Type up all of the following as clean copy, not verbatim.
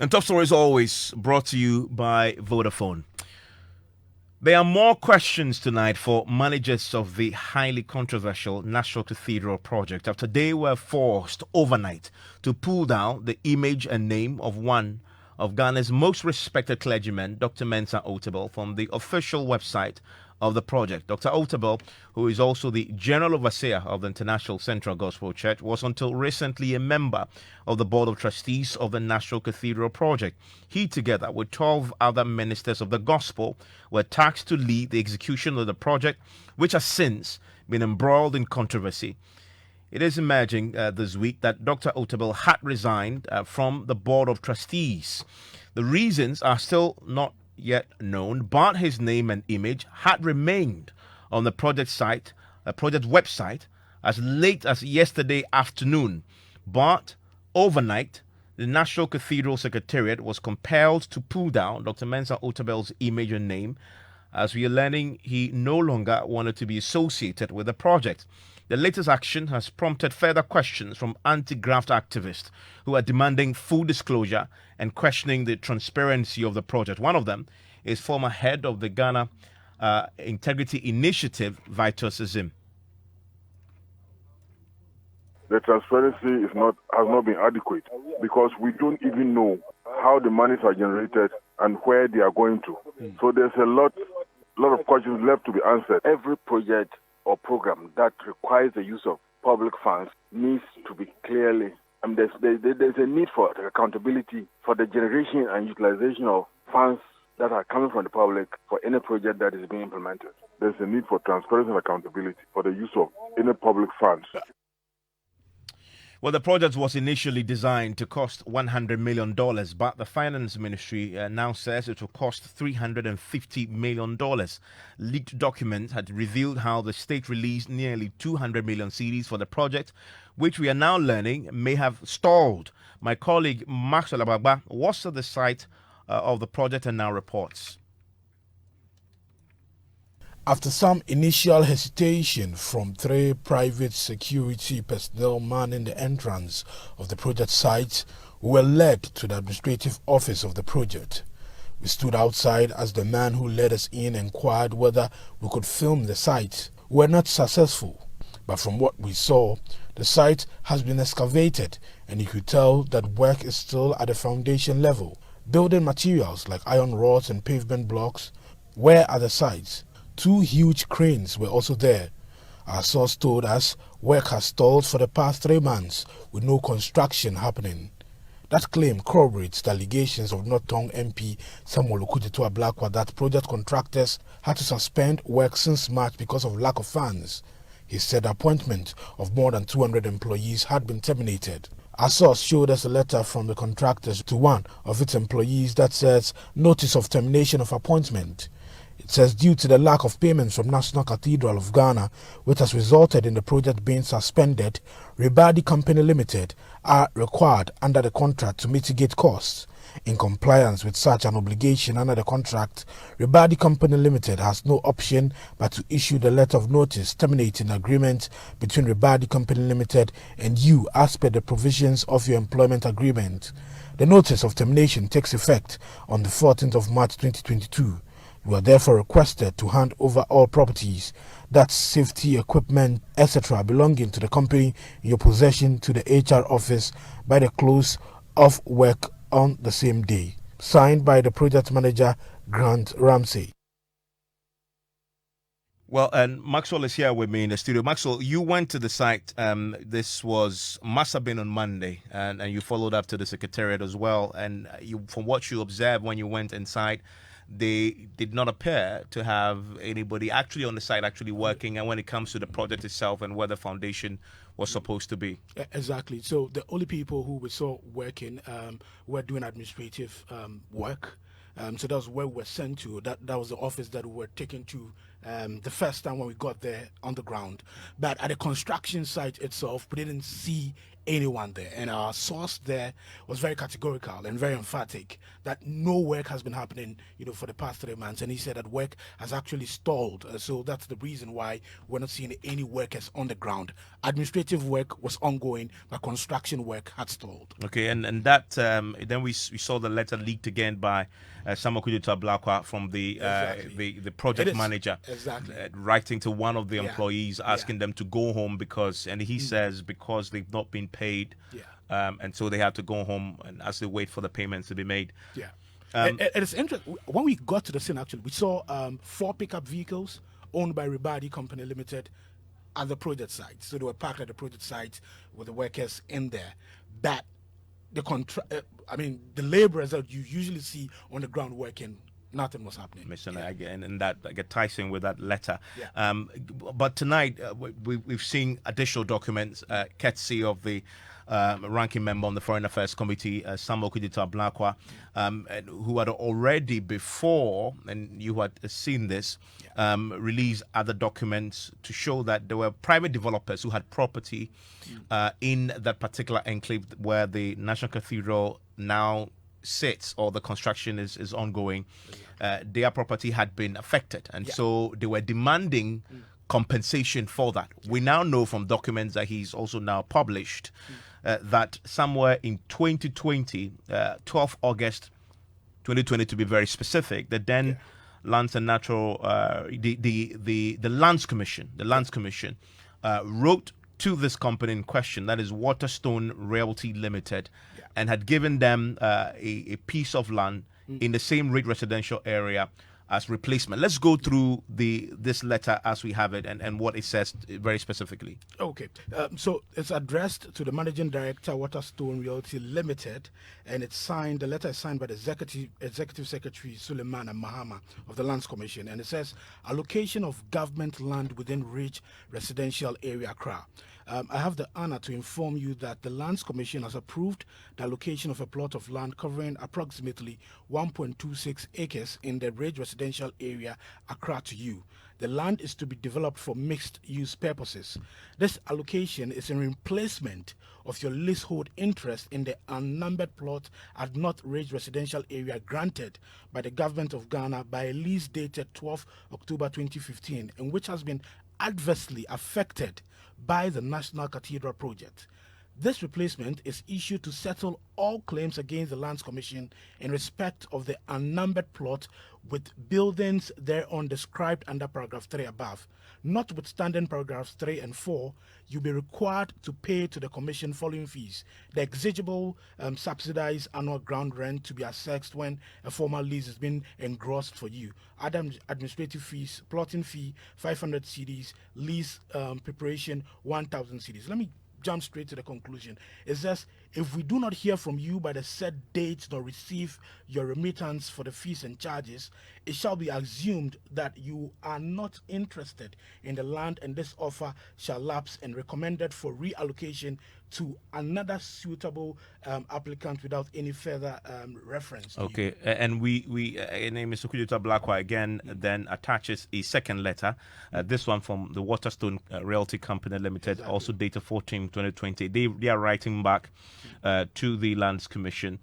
And top story is always brought to you by Vodafone. There are more questions tonight for managers of the highly controversial National Cathedral project after they were forced overnight to pull down the image and name of one of Ghana's most respected clergymen, Dr. Mensah Otabel, from the official website of the project. Dr. Otabel, who is also the general overseer of the International Central Gospel Church, was until recently a member of the board of trustees of the National Cathedral project. He, together with 12 other ministers of the gospel, were tasked to lead the execution of the project, which has since been embroiled in controversy. It is emerging this week that Dr. Otabel had resigned from the board of trustees. The reasons are still not yet known, but his name and image had remained on the project website as late as yesterday afternoon. But overnight, the National Cathedral Secretariat was compelled to pull down Dr. Mensah Otabel's image and name, as we are learning he no longer wanted to be associated with the project. The latest action has prompted further questions from anti-graft activists who are demanding full disclosure and questioning the transparency of the project. One of them is former head of the Ghana Integrity Initiative, Vitus Zim. The transparency has not been adequate because we don't even know how the monies are generated and where they are going to. So there's a lot of questions left to be answered. Every project or program that requires the use of public funds needs to be clearly, there's a need for accountability for the generation and utilization of funds that are coming from the public for any project that is being implemented. There's a need for transparency and accountability for the use of any public funds. Well, the project was initially designed to cost $100 million, but the Finance Ministry now says it will cost $350 million. Leaked documents had revealed how the state released nearly 200 million cedis for the project, which we are now learning may have stalled. My colleague Maxwell Abagba was at the site of the project and now reports. After some initial hesitation from 3 private security personnel manning the entrance of the project site, we were led to the administrative office of the project. We stood outside as the man who led us in inquired whether we could film the site. We were not successful, but from what we saw, the site has been excavated and you could tell that work is still at the foundation level. Building materials like iron rods and pavement blocks were at the sites. 2 huge cranes were also there. Our source told us work has stalled for the past 3 months with no construction happening. That claim corroborates the allegations of North Tongue MP Samuel Okudzeto Ablakwa that project contractors had to suspend work since March because of lack of funds. He said the appointment of more than 200 employees had been terminated. Our source showed us a letter from the contractors to one of its employees that says notice of termination of appointment. It says due to the lack of payments from National Cathedral of Ghana, which has resulted in the project being suspended, Rebadi Company Limited are required under the contract to mitigate costs. In compliance with such an obligation under the contract, Rebadi Company Limited has no option but to issue the letter of notice terminating the agreement between Rebadi Company Limited and you as per the provisions of your employment agreement. The notice of termination takes effect on the 14th of March 2022. You are therefore requested to hand over all properties, that's safety equipment, etc., belonging to the company in your possession to the HR office by the close of work on the same day. Signed by the project manager, Grant Ramsey. Well, and Maxwell is here with me in the studio. Maxwell, you went to the site. This must have been on Monday, and you followed up to the Secretariat as well. And from what you observed when you went inside, they did not appear to have anybody actually on the site actually working, and when it comes to the project itself and where the foundation was supposed to be. Exactly. So the only people who we saw working were doing administrative work. So that was where we were sent to. That was the office that we were taken to the first time when we got there on the ground. But at the construction site itself, we didn't see anyone there. And our source there was very categorical and very emphatic that no work has been happening, for the past 3 months. And he said that work has actually stalled. So that's the reason why we're not seeing any workers on the ground. Administrative work was ongoing, but construction work had stalled. Okay, and that then we saw the letter leaked again by Samuel Otabel from the project manager, writing to one of the employees asking them to go home because he says because they've not been paid, and so they have to go home and as they wait for the payments to be made. It's interesting. When we got to the scene, actually, we saw 4 pickup vehicles owned by Ribadi Company Limited at the project site. So they were parked at the project site with the workers in there. But the laborers that you usually see on the ground working, nothing was happening. And that ties in with that letter. But tonight we've seen additional documents courtesy of the ranking member on the Foreign Affairs Committee, Samuel Otabel, who had already before, and you had seen this, released other documents to show that there were private developers who had property in that particular enclave where the National Cathedral now sits, or the construction is ongoing. Their property had been affected, and so they were demanding compensation for that. We now know from documents that he's also now published that somewhere in 2020, 12 August 2020 to be very specific, the then Lands and Natural, the Lands Commission, wrote to this company in question, that is Waterstone Realty Limited, and had given them a piece of land in the same rate residential area as replacement. Let's go through this letter as we have it and what it says very specifically. Okay. So it's addressed to the Managing Director, Waterstone Realty Limited, and the letter is signed by the Executive Secretary Suleiman Mahama of the Lands Commission, and it says, allocation of government land within Rich Residential Area, Accra. I have the honor to inform you that the Lands Commission has approved the allocation of a plot of land covering approximately 1.26 acres in the Ridge Residential Area, Accra, to you. The land is to be developed for mixed-use purposes. This allocation is in replacement of your leasehold interest in the unnumbered plot at North Ridge Residential Area granted by the Government of Ghana by a lease dated 12 October 2015, and which has been adversely affected by the National Cathedral project. This replacement is issued to settle all claims against the Lands Commission in respect of the unnumbered plot with buildings thereon described under paragraph 3 above. Notwithstanding paragraphs 3 and 4, you'll be required to pay to the Commission following fees: the exigible subsidized annual ground rent to be assessed when a formal lease has been engrossed for you, other administrative fees, plotting fee 500 cedis, lease preparation 1,000 cedis. Let me jump straight to the conclusion. It says, if we do not hear from you by the set date nor receive your remittance for the fees and charges, it shall be assumed that you are not interested in the land, and this offer shall lapse and recommended for reallocation to another suitable applicant without any further reference. Okay, and we Mr. Otabel again then attaches a second letter, this one from the Waterstone Realty Company Limited, also dated 14/2020. They are writing back to the Lands Commission,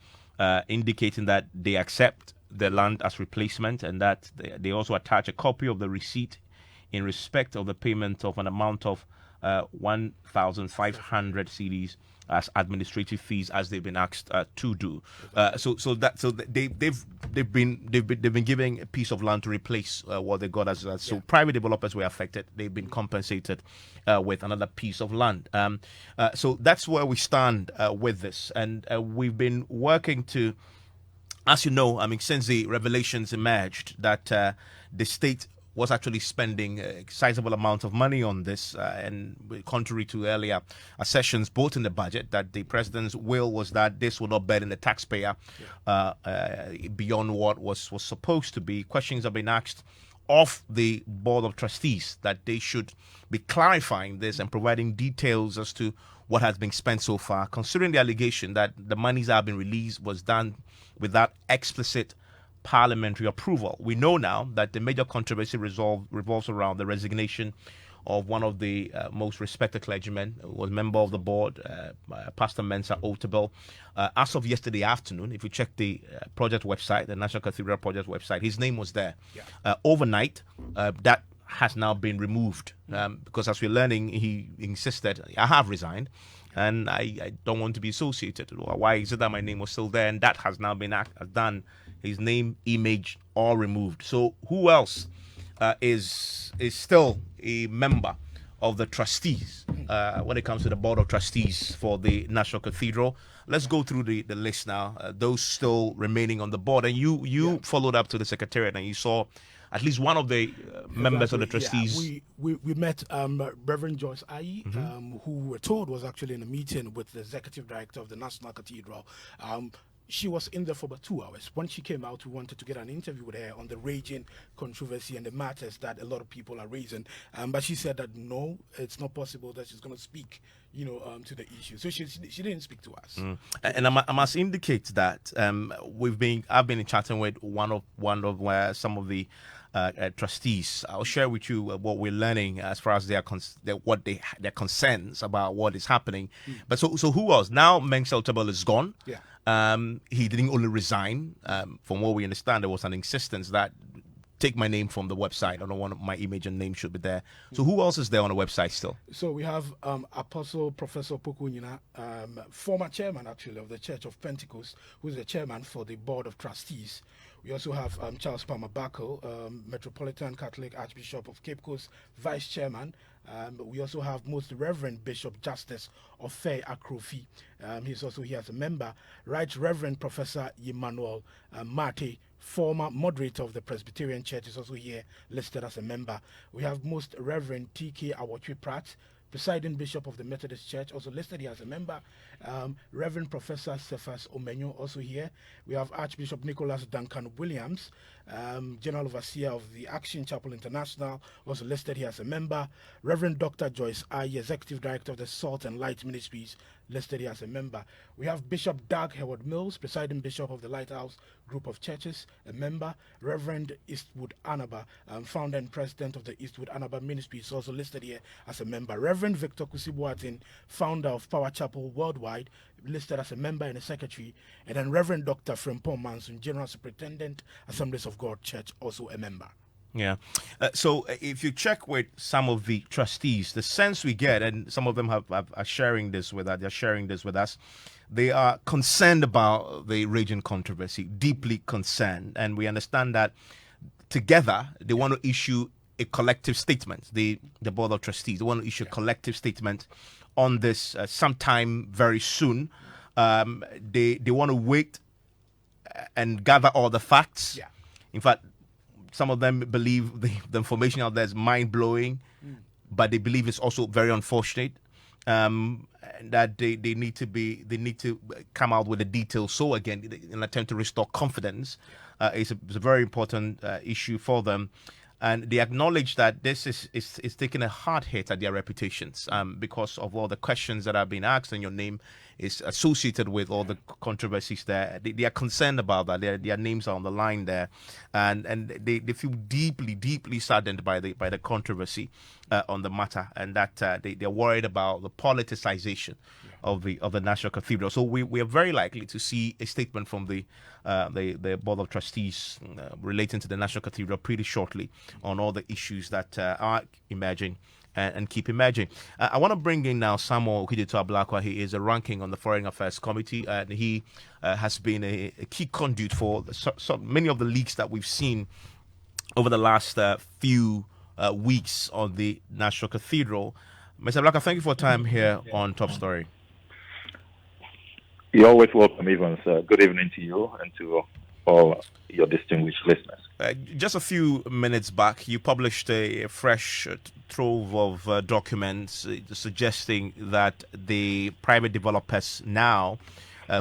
indicating that they accept the land as replacement, and that they also attach a copy of the receipt in respect of the payment of an amount of 1,500 cedis as administrative fees, as they've been asked to do. They've been given a piece of land to replace what they got as so private developers were affected. They've been compensated with another piece of land. So that's where we stand with this, and we've been working to, as you know, since the revelations emerged that the state was actually spending a sizable amount of money on this, and contrary to earlier assertions, both in the budget, that the president's will was that this would not burden the taxpayer beyond what was supposed to be. Questions have been asked of the Board of Trustees that they should be clarifying this and providing details as to what has been spent so far, considering the allegation that the monies that have been released was done without explicit parliamentary approval. We know now that the major controversy revolves around the resignation of one of the most respected clergymen, who was member of the board, Pastor Mensah Otabel. As of yesterday afternoon, if you check the project website, the National Cathedral project website, his name was there. Overnight, that has now been removed because, as we're learning, he insisted, I have resigned and I don't want to be associated. Why is it that my name was still there? And that has now been done. His name, image, all removed. So who else is still a member of the trustees when it comes to the board of trustees for the National Cathedral? Let's go through the list now. Those still remaining on the board. And you followed up to the secretariat and you saw at least one of the members of the trustees. Yeah, we met Reverend Joyce Ayi, who we were told was actually in a meeting with the executive director of the National Cathedral. She was in there for about 2 hours. When she came out, we wanted to get an interview with her on the raging controversy and the matters that a lot of people are raising. But she said that no, it's not possible that she's going to speak, to the issue. So she didn't speak to us. And I must indicate that I've been chatting with one of where some of the trustees. I'll share with you what we're learning as far as their concerns about what is happening. But so who else? Now Mensah Otabel is gone. Yeah. He didn't only resign. From what we understand, there was an insistence that take my name from the website. I don't want my image and name should be there. So who else is there on the website still? So we have Apostle Professor Pokunyina, former chairman actually of the Church of Pentecost, who's the chairman for the board of trustees. We also have Charles Palmer Buckle, Metropolitan Catholic Archbishop of Cape Coast, vice chairman. We also have Most Reverend Bishop Justice Ofe Akrofi. He's also here as a member. Right Reverend Professor Emmanuel Mate, former moderator of the Presbyterian Church, is also here listed as a member. We have Most Reverend T.K. Awotwe Pratt, presiding bishop of the Methodist Church, also listed here as a member. Reverend Professor Cephas Omenyo, also here. We have Archbishop Nicholas Duncan Williams, General Overseer of the Action Chapel International, also listed here as a member. Reverend Dr. Joyce Ayi, Executive Director of the Salt and Light Ministries, listed here as a member. We have Bishop Doug Howard Mills, presiding bishop of the Lighthouse Group of Churches, a member. Reverend Eastwood Anaba, founder and president of the Eastwood Anaba Ministries, also listed here as a member. Reverend Victor Kusibuatin, founder of Power Chapel Worldwide, listed as a member and a secretary. And then Reverend Dr. Frimpong Manson, General Superintendent, Assemblies of God Church, also a member. Yeah. So if you check with some of the trustees, the sense we get, and some of them are sharing this with us, they're sharing this with us, they are concerned about the raging controversy, deeply concerned. And we understand that together they want to issue a collective statement. The Board of Trustees, they want to issue a collective statement on this sometime very soon. They want to wait and gather all the facts. Yeah. In fact, some of them believe the information out there is mind-blowing, but they believe it's also very unfortunate. That they need to come out with the details. So again, in an attempt to restore confidence, it's a very important issue for them. And they acknowledge that this is taking a hard hit at their reputations because of all the questions that are being asked, and your name is associated with all the controversies there. They are concerned about that. Their names are on the line there, and they feel deeply saddened by the controversy on the matter, and that they're worried about the politicization of the National Cathedral. So we are very likely to see a statement from the Board of Trustees relating to the National Cathedral pretty shortly on all the issues that are emerging and keep emerging. I want to bring in now Samuel Okudito Ablakwa. He is a ranking on the Foreign Affairs Committee, and he has been a key conduit for so many of the leaks that we've seen over the last few weeks on the National Cathedral. Mr. Ablakwa, thank you for your time here on Top Story. You're always welcome, Evans. Good evening to you and to all your distinguished listeners. Just a few minutes back, you published a fresh trove of documents suggesting that the private developers now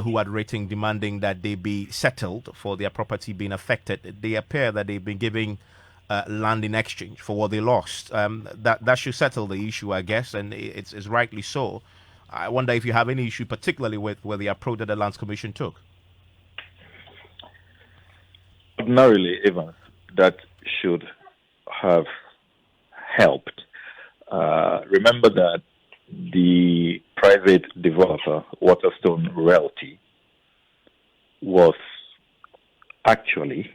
who had written demanding that they be settled for their property being affected, they appear that they've been giving land in exchange for what they lost. That should settle the issue, I guess, and it's rightly so. I wonder if you have any issue, particularly with where the approach that the Lands Commission took. Ordinarily, Evans, that should have helped. remember that the private developer, Waterstone Realty, was actually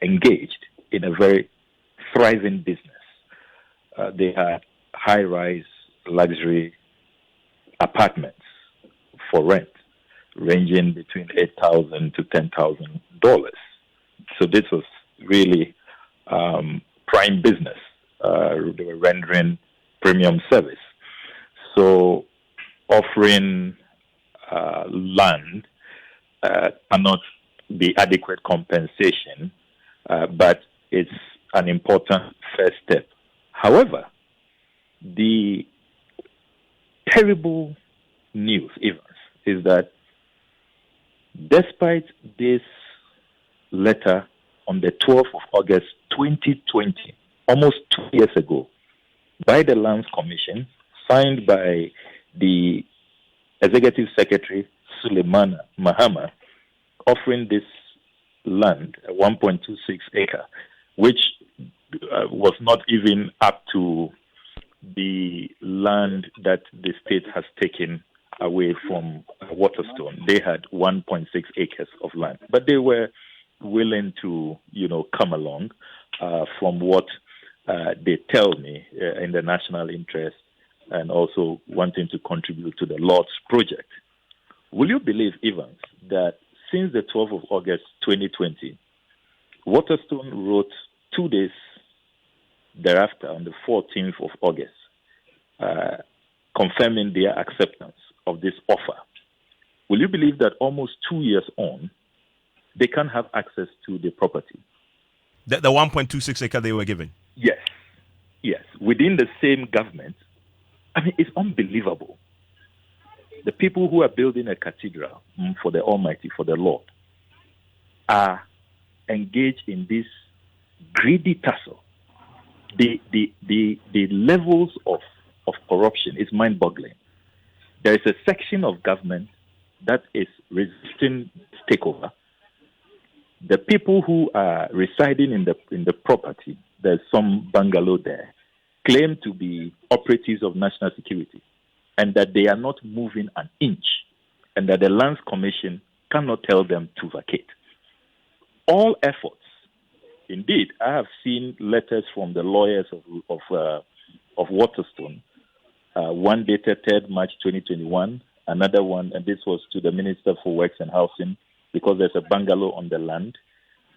engaged in a very thriving business. They had high-rise luxury apartments for rent, ranging between $8,000 to $10,000. So this was really prime business. They were rendering premium service. So offering land cannot be adequate compensation, but it's an important first step. However, the terrible news, Evans, is that despite this letter on the 12th of August 2020, almost 2 years ago, by the Lands Commission, signed by the Executive Secretary Suleiman Mahama, offering this land, a 1.26 acre, which was not even up to the land that the state has taken away from Waterstone. They had 1.6 acres of land, but they were willing to, come along from what they tell me in the national interest and also wanting to contribute to the Lord's project. Will you believe, Evans, that since the 12th of August 2020, Waterstone wrote 2 days thereafter, on the 14th of August, confirming their acceptance of this offer. Will you believe that almost 2 years on, they can't have access to the property? The 1.26 acre they were given? Yes. Within the same government. I mean, it's unbelievable. The people who are building a cathedral for the Almighty, for the Lord, are engaged in this greedy tussle. The levels of corruption is mind-boggling. There is a section of government that is resisting takeover. The people who are residing in the property, there's some bungalow there, claim to be operatives of national security, and that they are not moving an inch, and that the Lands Commission cannot tell them to vacate. All efforts. Indeed, I have seen letters from the lawyers of Waterstone. One dated 3rd March 2021, another one, and this was to the Minister for Works and Housing, because there's a bungalow on the land.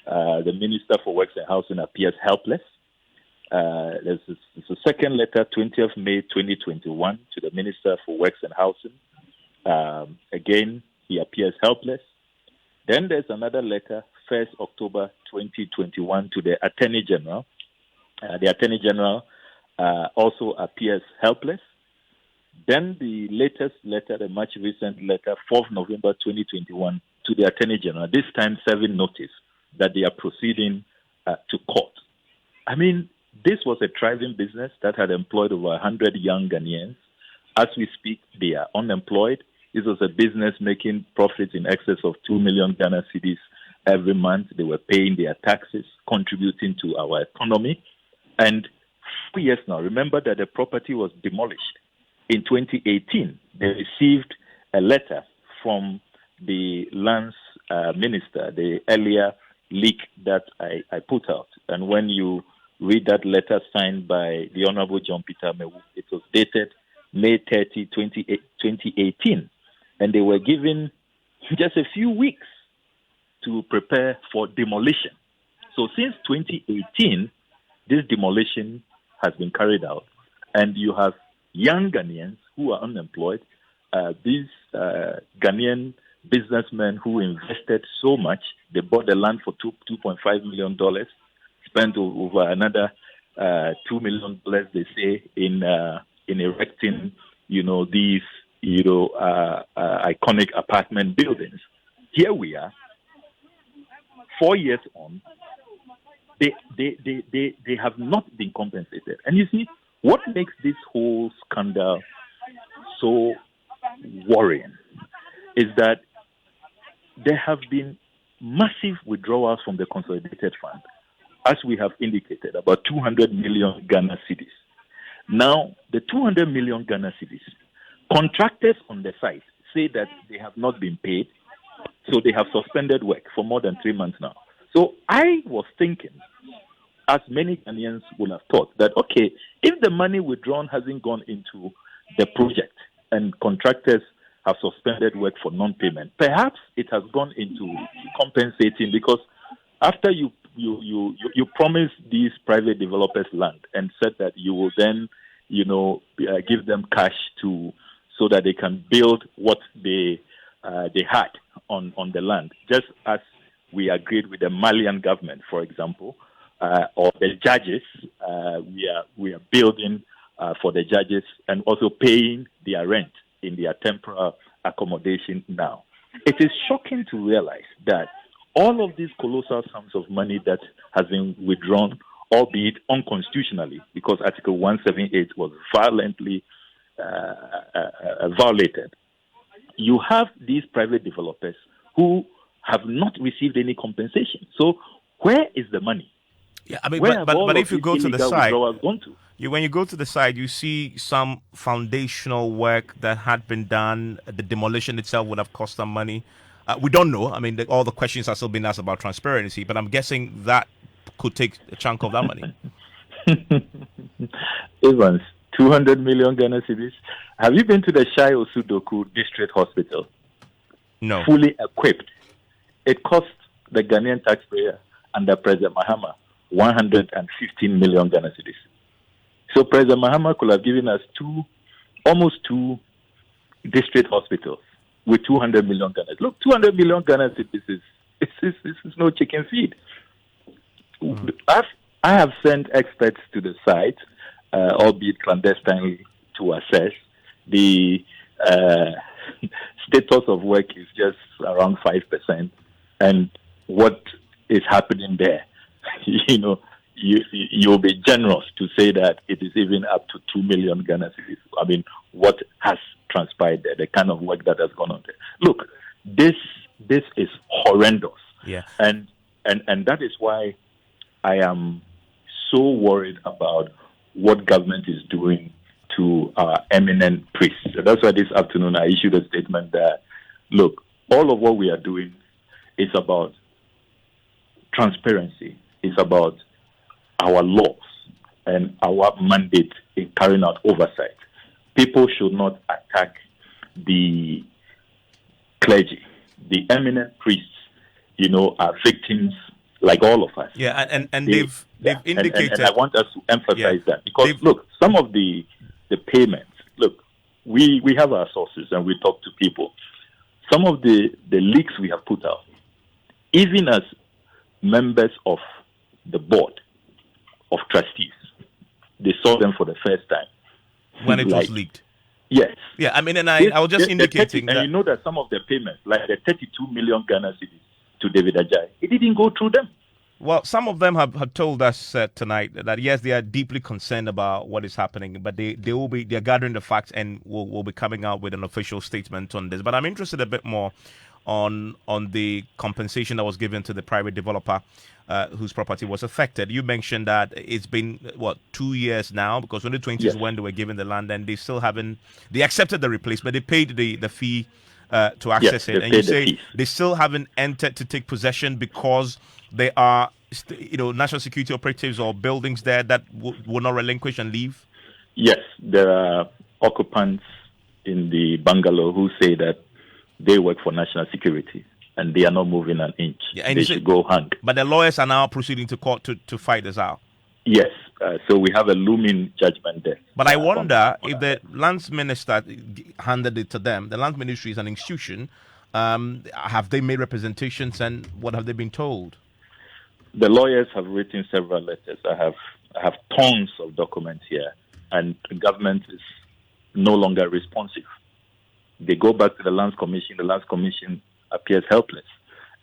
The Minister for Works and Housing appears helpless. There's a second letter, 20th May 2021, to the Minister for Works and Housing. Again, he appears helpless. Then there's another letter, 1st October 2021, to the Attorney General. The Attorney General also appears helpless. Then the latest letter, the much recent letter, 4th November 2021, to the Attorney General, this time serving notice that they are proceeding to court. I mean, this was a thriving business that had employed over 100 young Ghanaians. As we speak, they are unemployed. This was a business making profits in excess of 2 million Ghana cedis every month. They were paying their taxes, contributing to our economy. And 4 years now, remember that the property was demolished. In 2018, they received a letter from the lands minister, the earlier leak that I put out. And when you read that letter signed by the Honorable John Peter Mewu, it was dated May 30, 2018. And they were given just a few weeks to prepare for demolition. So since 2018, this demolition has been carried out. And you have young Ghanaians who are unemployed, these Ghanaian businessmen who invested so much. They bought the land for $2.5 million, spent over another $2 million, they say, in erecting, these, iconic apartment buildings. Here we are, 4 years on. They have not been compensated. And you see, what makes this whole scandal so worrying is that there have been massive withdrawals from the Consolidated Fund as we have indicated, about 200 million Ghana cedis. Now, the 200 million Ghana cedis, contractors on the site say that they have not been paid, so they have suspended work for more than 3 months now. So I was thinking, as many Ghanaians would have thought, that, okay, if the money withdrawn hasn't gone into the project and contractors have suspended work for non-payment, perhaps it has gone into compensating, because after you promised these private developers land and said that you will then, give them cash so that they can build what they had on the land, just as we agreed with the Malian government, for example, or the judges. We are building for the judges and also paying their rent in their temporary accommodation now. It is shocking to realize that all of these colossal sums of money that has been withdrawn, albeit unconstitutionally, because Article 178 was violently violated. You have these private developers who have not received any compensation. So where is the money? Yeah, I mean, Where but if you go to the site, gone to? when you go to the site, you see some foundational work that had been done. The demolition itself would have cost some money. We don't know. I mean, all the questions are still being asked about transparency, but I'm guessing that could take a chunk of that money. Evans, 200 million Ghana cedis. Have you been to the Shai Osudoku District Hospital? No. Fully equipped. It cost the Ghanaian taxpayer under President Mahama 115 million Ghana cedis. So President Mahama could have given us almost two district hospitals with 200 million Ghana. Look, 200 million Ghana cedis is no chicken feed. I have sent experts to the site, albeit clandestinely, to assess. The status of work is just around 5%, and what is happening there, you'll be generous to say that it is even up to 2 million Ghana cedis. I mean, what has transpired there, the kind of work that has gone on there. Look, this is horrendous. Yeah. And that is why I am so worried about what government is doing to our eminent priests. So that's why this afternoon I issued a statement that, look, all of what we are doing is about transparency. It's about our laws and our mandate in carrying out oversight. People should not attack the clergy. The eminent priests, are victims like all of us. Yeah, and they've indicated. And I want us to emphasize that, because look, some of the payments. Look, we have our sources and we talk to people. Some of the leaks we have put out, even as members of the board of trustees, they saw them for the first time when it was leaked. Yes. Yeah, I mean, and I was just indicating that. And you know that some of the payments, like the 32 million Ghana cedis to David Ajay, it didn't go through them. Well, some of them have told us tonight that yes, they are deeply concerned about what is happening, but they're gathering the facts and will be coming out with an official statement on this. But I'm interested a bit more on the compensation that was given to the private developer whose property was affected. You mentioned that it's been 2 years now, because 2020 is when they were given the land, and they accepted the replacement. They paid the fee to access it, and you say they still haven't entered to take possession because there are national security operatives or buildings there that will not relinquish and leave. Yes, there are occupants in the bungalow who say that they work for national security and they are not moving an inch. Yeah, they should go hang. But the lawyers are now proceeding to court to fight this out. Yes, so we have a looming judgment there. But I wonder if the lands minister handed it to them. The lands ministry is an institution. Have they made representations, and what have they been told? The lawyers have written several letters. I have tons of documents here, and the government is no longer responsive. They go back to the Lands Commission. The Lands Commission appears helpless.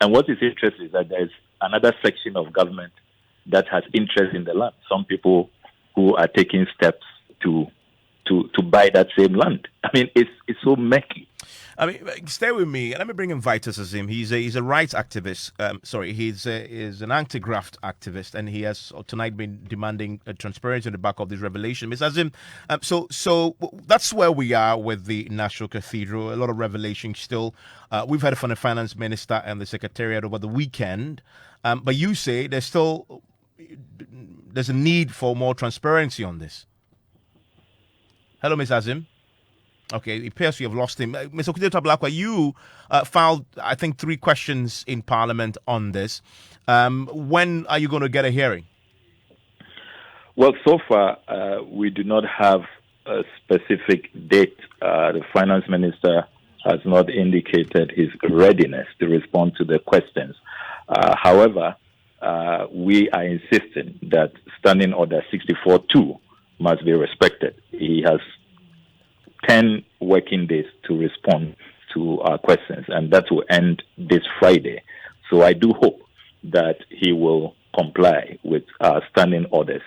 And what is interesting is that there is another section of government that has interest in the land. Some people who are taking steps to to buy that same land. I mean, it's so murky. I mean, stay with me. Let me bring in Vitus Azim. He's a rights activist. He's an anti-graft activist, and he has tonight been demanding transparency on the back of this revelation. Mr. Azim, so that's where we are with the National Cathedral. A lot of revelation still. We've heard from the finance minister and the secretariat over the weekend, but you say there's a need for more transparency on this. Hello, Mr. Azim. Okay, it appears you have lost him. Mr. Otabel, you filed, I think, 3 questions in Parliament on this. When are you going to get a hearing? Well, so far, we do not have a specific date. The finance minister has not indicated his readiness to respond to the questions. However, we are insisting that Standing Order 64-2 must be respected. He has 10 working days to respond to our questions, and that will end this Friday. So I do hope that he will comply with our standing orders.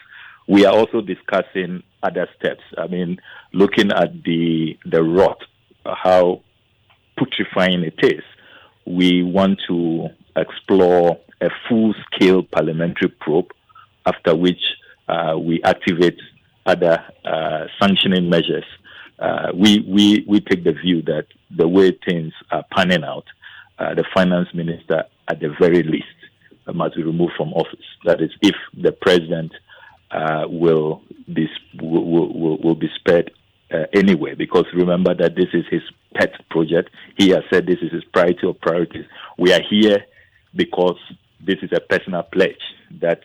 We are also discussing other steps. I mean, looking at the rot, how putrefying it is, we want to explore a full-scale parliamentary probe, after which we activate other sanctioning measures. We take the view that the way things are panning out, the finance minister, at the very least, must be removed from office. That is, if the president will be spared anyway, because remember that this is his pet project. He has said this is his priority of priorities. We are here because this is a personal pledge that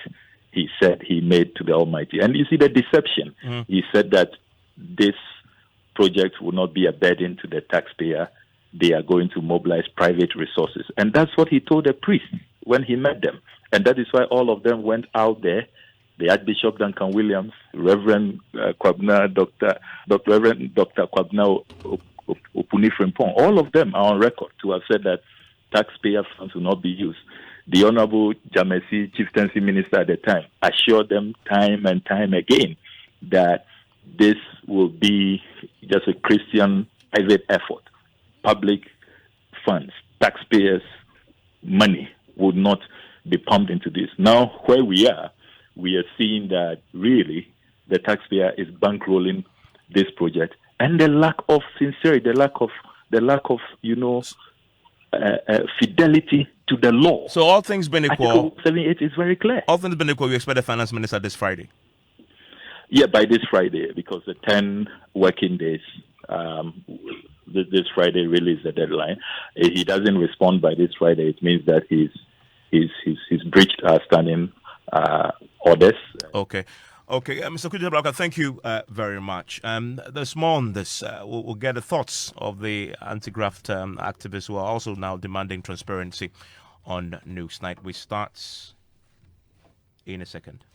he said he made to the Almighty. And you see the deception. He said that this project will not be a burden to the taxpayer. They are going to mobilize private resources. And that's what he told the priests when he met them. And that is why all of them went out there. The Archbishop Duncan Williams, Reverend Kwabna, Reverend Dr. Kwabna Opunifrimpong, all of them are on record to have said that taxpayer funds will not be used. The Honorable Jamesi, Chieftaincy Minister at the time, assured them time and time again that this will be just a Christian private effort. Public funds, taxpayers' money would not be pumped into this. Now, where we are seeing that really the taxpayer is bankrolling this project, and the lack of sincerity, the lack of fidelity to the law. So all things being equal, Article 78 is very clear. All things being equal, you expect the finance minister this Friday? Yeah, by this Friday, because the 10 working days, this Friday really is the deadline. If he doesn't respond by this Friday, it means that he's breached our standing orders. Okay. Mr. Otabel, thank you very much. There's more on this. We'll get the thoughts of the anti-graft activists who are also now demanding transparency on Newsnight. We start in a second.